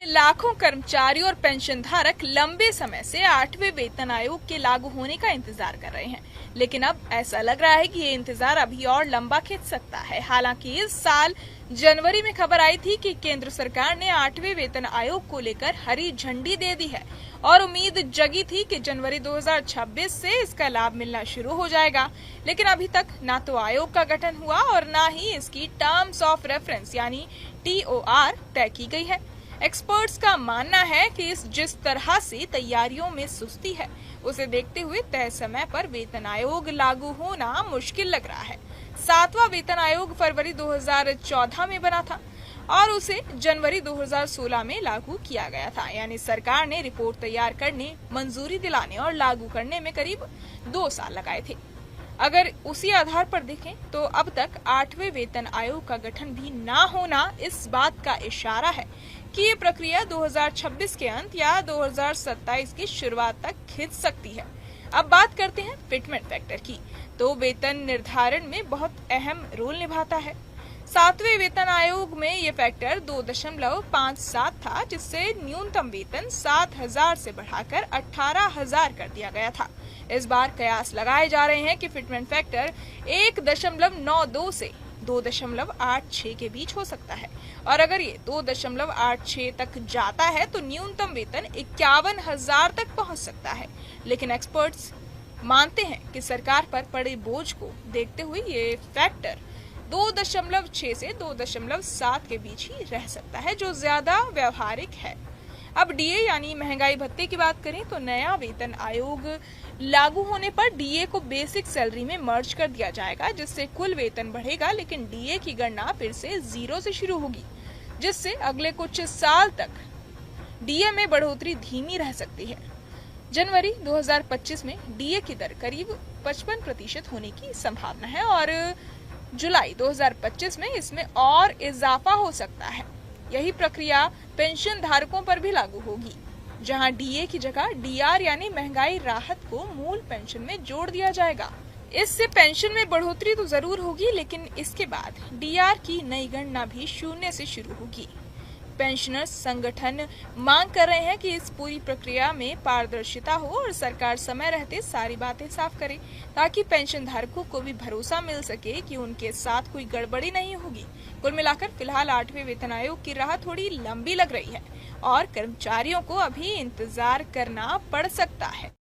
लाखों कर्मचारी और पेंशन धारक लंबे समय से 8वें वेतन आयोग के लागू होने का इंतजार कर रहे हैं, लेकिन अब ऐसा लग रहा है कि ये इंतजार अभी और लंबा खिंच सकता है। हालांकि इस साल जनवरी में खबर आई थी कि केंद्र सरकार ने 8वें वेतन आयोग को लेकर हरी झंडी दे दी है और उम्मीद जगी थी कि जनवरी 2026 से इसका लाभ मिलना शुरू हो जाएगा। लेकिन अभी तक ना तो आयोग का गठन हुआ और ना ही इसकी टर्म्स ऑफ रेफरेंस यानी TOR तय की गई है। एक्सपर्ट्स का मानना है कि जिस तरह से तैयारियों में सुस्ती है, उसे देखते हुए तय समय पर वेतन आयोग लागू होना मुश्किल लग रहा है। 7वां वेतन आयोग फरवरी 2014 में बना था और उसे जनवरी 2016 में लागू किया गया था। यानी सरकार ने रिपोर्ट तैयार करने, मंजूरी दिलाने और लागू करने में करीब 2 साल लगाए थे। अगर उसी आधार पर देखें तो अब तक 8वें वेतन आयोग का गठन भी ना होना इस बात का इशारा है कि ये प्रक्रिया 2026 के अंत या 2027 की शुरुआत तक खिंच सकती है। अब बात करते हैं फिटमेंट फैक्टर की, तो वेतन निर्धारण में बहुत अहम रोल निभाता है। 7वें वेतन आयोग में ये फैक्टर 2.57 था, जिससे न्यूनतम वेतन 7,000 से बढ़ाकर 18,000 कर दिया गया था। इस बार कयास लगाए जा रहे हैं कि फिटमेंट फैक्टर 1.92 से 2.86 के बीच हो सकता है और अगर ये 2.86 तक जाता है तो न्यूनतम वेतन 51,000 तक पहुंच सकता है। लेकिन एक्सपर्ट्स मानते हैं कि सरकार पर पड़े बोझ को देखते हुए ये फैक्टर 2.6 से 2.7 के बीच ही रह सकता है, जो ज्यादा व्यवहारिक है। अब DA यानी महंगाई भत्ते की बात करें तो नया वेतन आयोग लागू होने पर DA को बेसिक सैलरी में मर्ज कर दिया जाएगा, जिससे कुल वेतन बढ़ेगा, लेकिन DA की गणना फिर से 0 से शुरू होगी, जिससे अगले कुछ साल तक DA में बढ़ोतरी धीमी रह सकती है। जनवरी 2025 में DA की दर करीब 55% होने की संभावना है और जुलाई 2025 में इसमें और इजाफा हो सकता है। यही प्रक्रिया पेंशन धारकों पर भी लागू होगी, जहां DA की जगह DR यानी महंगाई राहत को मूल पेंशन में जोड़ दिया जाएगा। इससे पेंशन में बढ़ोतरी तो जरूर होगी, लेकिन इसके बाद DR की नई गणना भी 0 से शुरू होगी। पेंशनर्स संगठन मांग कर रहे हैं कि इस पूरी प्रक्रिया में पारदर्शिता हो और सरकार समय रहते सारी बातें साफ करे, ताकि पेंशन धारकों को भी भरोसा मिल सके कि उनके साथ कोई गड़बड़ी नहीं होगी। कुल मिलाकर फिलहाल 8वें वेतन आयोग की राह थोड़ी लंबी लग रही है और कर्मचारियों को अभी इंतजार करना पड़ सकता है।